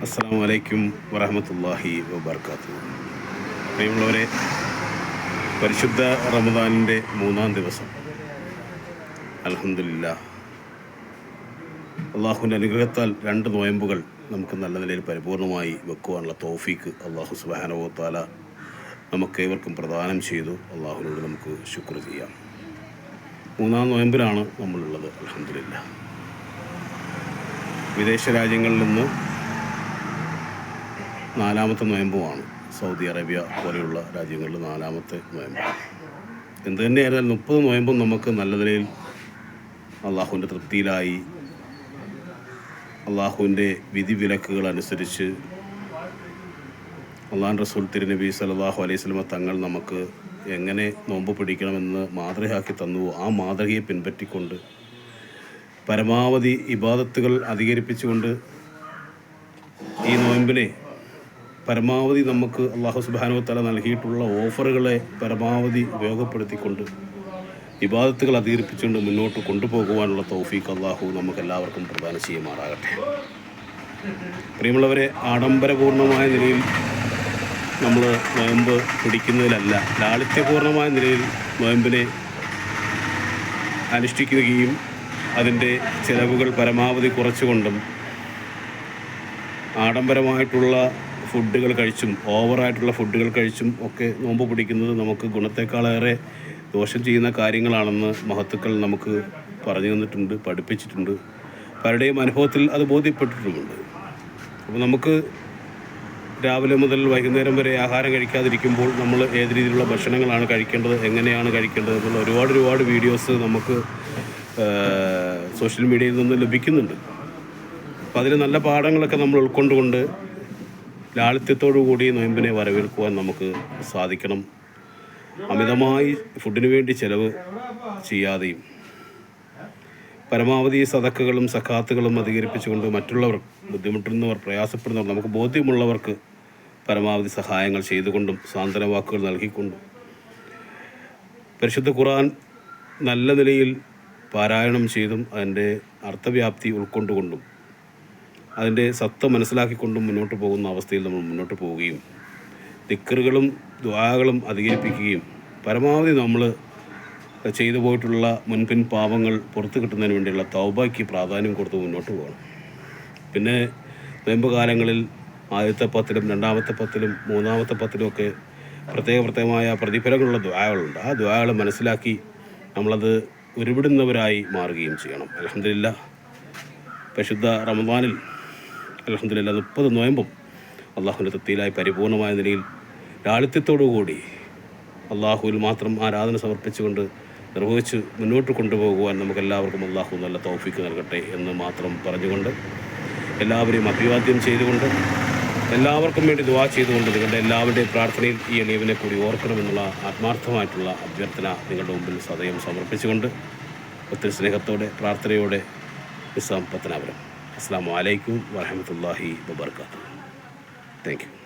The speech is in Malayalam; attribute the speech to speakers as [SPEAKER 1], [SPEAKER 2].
[SPEAKER 1] അസ്സലാമു അലൈക്കും വറഹ്മത്തുള്ളാഹി വബർക്കാത്തുഹു. പ്രിയമുള്ളവരെ, പരിശുദ്ധ റമദാനിൻ്റെ 3-ാം ദിവസം അൽഹംദുലില്ലാഹ് അള്ളാഹുവിൻ്റെ അനുഗ്രഹത്താൽ 2 നോയമ്പുകൾ നമുക്ക് നല്ല നിലയിൽ പരിപൂർണമായി വെക്കുവാനുള്ള തൗഫീക്ക് അള്ളാഹു സുബ്ഹാനഹു വ തആല നമുക്കേവർക്കും പ്രദാനം ചെയ്തു. അള്ളാഹുവിനോട് നമുക്ക് ശുക്ർ ചെയ്യാം. 3-ാം നോയമ്പിലാണ് നമ്മളുള്ളത്. അൽഹംദുലില്ലാഹ് വിദേശ രാജ്യങ്ങളിൽ നിന്ന് 4-ാമത്തെ നോയമ്പുമാണ്. സൗദി അറേബ്യ പോലെയുള്ള രാജ്യങ്ങളിൽ 4-ാമത്തെ നോയമ്പ്. എന്ത് തന്നെയായിരുന്നാലും 30 നോയമ്പും നമുക്ക് നല്ല നിലയിൽ അള്ളാഹുവിൻ്റെ തൃപ്തിയിലായി അള്ളാഹുവിൻ്റെ വിധിവിലക്കുകൾ അനുസരിച്ച് അള്ളാഹു റസൂൽ തിരുനബി സല്ലല്ലാഹു അലൈഹി വസല്ലമ തങ്ങൾ നമുക്ക് എങ്ങനെ നോമ്പ് പിടിക്കണമെന്ന് മാതൃകയാക്കി തന്നുവോ ആ മാതൃകയെ പിൻപറ്റിക്കൊണ്ട് പരമാവധി ഇബാദത്തുകൾ അധികരിപ്പിച്ചുകൊണ്ട് ഈ നോയമ്പിനെ പരമാവധി നമുക്ക് അള്ളാഹു സുബ്ഹാനഹു വ തആല നൽകിയിട്ടുള്ള ഓഫറുകളെ പരമാവധി ഉപയോഗപ്പെടുത്തിക്കൊണ്ട് ഇബാദത്തുകൾ അധികരിപ്പിച്ചുകൊണ്ട് മുന്നോട്ട് കൊണ്ടുപോകുവാനുള്ള തൗഫീഖ് അള്ളാഹു നമുക്കെല്ലാവർക്കും പ്രദാനം ചെയ്യുമാറാകട്ടെ. പ്രിയമുള്ളവരെ, ആഡംബരപൂർണമായ നിലയിൽ നമ്മൾ നോയമ്പ് പിടിക്കുന്നതിലല്ല, ലാളിത്യപൂർണമായ നിലയിൽ നോയമ്പിനെ അനുഷ്ഠിക്കുകയും അതിൻ്റെ ചിലവുകൾ പരമാവധി കുറച്ചുകൊണ്ടും ആഡംബരമായിട്ടുള്ള ഫുഡുകൾ കഴിച്ചും ഓവറായിട്ടുള്ള ഫുഡുകൾ കഴിച്ചും ഒക്കെ നോമ്പ് പിടിക്കുന്നത് നമുക്ക് ഗുണത്തെക്കാളേറെ ദോഷം ചെയ്യുന്ന കാര്യങ്ങളാണെന്ന് മഹത്തുക്കൾ നമുക്ക് പറഞ്ഞു തന്നിട്ടുണ്ട്, പഠിപ്പിച്ചിട്ടുണ്ട്. പലരുടെയും അനുഭവത്തിൽ അത് ബോധ്യപ്പെട്ടിട്ടുമുണ്ട്. അപ്പോൾ നമുക്ക് രാവിലെ മുതൽ വൈകുന്നേരം വരെ ആഹാരം കഴിക്കാതിരിക്കുമ്പോൾ നമ്മൾ ഏത് രീതിയിലുള്ള ഭക്ഷണങ്ങളാണ് കഴിക്കേണ്ടത്, എങ്ങനെയാണ് കഴിക്കേണ്ടത് എന്നുള്ള ഒരുപാട് വീഡിയോസ് നമുക്ക് സോഷ്യൽ മീഡിയയിൽ നിന്ന് ലഭിക്കുന്നുണ്ട്. അപ്പോൾ അതിൽ നല്ല പാഠങ്ങളൊക്കെ നമ്മൾ ഉൾക്കൊണ്ടുകൊണ്ട് ലാളിത്യത്തോടു കൂടി നോയമ്പിനെ വരവേൽക്കുവാൻ നമുക്ക് സാധിക്കണം. അമിതമായി ഫുഡിന് വേണ്ടി ചിലവ് ചെയ്യാതെയും പരമാവധി സദക്കകളും സക്കാത്തുകളും അധികരിപ്പിച്ചുകൊണ്ട് മറ്റുള്ളവർ ബുദ്ധിമുട്ടുന്നവർ, പ്രയാസപ്പെടുന്നവർ, നമുക്ക് ബോധ്യമുള്ളവർക്ക് പരമാവധി സഹായങ്ങൾ ചെയ്തുകൊണ്ടും സാന്ത്വന വാക്കുകൾ നൽകിക്കൊണ്ടും പരിശുദ്ധ ഖുർആൻ നല്ല നിലയിൽ പാരായണം ചെയ്തും അതിൻ്റെ അർത്ഥവ്യാപ്തി ഉൾക്കൊണ്ടുകൊണ്ടും അതിൻ്റെ സത്ത മനസ്സിലാക്കിക്കൊണ്ടും മുന്നോട്ട് പോകുന്ന അവസ്ഥയിൽ നമ്മൾ മുന്നോട്ട് പോവുകയും ദിക്റുകളും ദുആകളും അധികരിപ്പിക്കുകയും പരമാവധി നമ്മൾ ചെയ്തു പോയിട്ടുള്ള മുൻപിൻ പാപങ്ങൾ പുറത്തു കിട്ടുന്നതിന് വേണ്ടിയുള്ള തൗബയ്ക്ക് പ്രാധാന്യം കൊടുത്ത് മുന്നോട്ട് പോകണം. പിന്നെ നോയമ്പ് കാലങ്ങളിൽ ആദ്യത്തെ 10-ലും 2-ാമത്തെ 10-ലും 3-ാമത്തെ 10-ലും ഒക്കെ പ്രത്യേകമായ പ്രതിഫലങ്ങളുള്ള ദുആകളുണ്ട്. ആ ദുആകൾ മനസ്സിലാക്കി നമ്മളത് ഉരുവിടുന്നവരായി മാറുകയും ചെയ്യണം. അൽഹംദുലില്ലാഹ് പരിശുദ്ധ റമദാനിൽ അൽഹംദുലില്ലാഹ് 30 നോയമ്പും അള്ളാഹുവിൻ്റെ തൃപ്തിയിലായി പരിപൂർണമായ നിലയിൽ ലാളിത്യത്തോടുകൂടി അള്ളാഹുവിൽ മാത്രം ആരാധന സമർപ്പിച്ചുകൊണ്ട് നിർവഹിച്ച് മുന്നോട്ട് കൊണ്ടുപോകുവാൻ നമുക്കെല്ലാവർക്കും അള്ളാഹു നല്ല തൗഫീക്ക് നൽകട്ടെ എന്ന് മാത്രം പറഞ്ഞുകൊണ്ട് എല്ലാവരെയും അഭിവാദ്യം ചെയ്തുകൊണ്ട് എല്ലാവർക്കും വേണ്ടി ദുആ ചെയ്തുകൊണ്ട് നിങ്ങളുടെ എല്ലാവരുടെയും പ്രാർത്ഥനയിൽ ഈ എളിയവനെ കൂടി ഓർക്കണമെന്നുള്ള ആത്മാർത്ഥമായിട്ടുള്ള അഭ്യർത്ഥന നിങ്ങളുടെ മുമ്പിൽ സദയം സമർപ്പിച്ചുകൊണ്ട് ഒത്തിരി സ്നേഹത്തോടെ പ്രാർത്ഥനയോടെ നിസാം പത്തനാപുരം. അസ്സലാമു അലൈക്കും വറഹ്മത്തുള്ളാഹി വബർക്കാത്തുഹു. Thank you.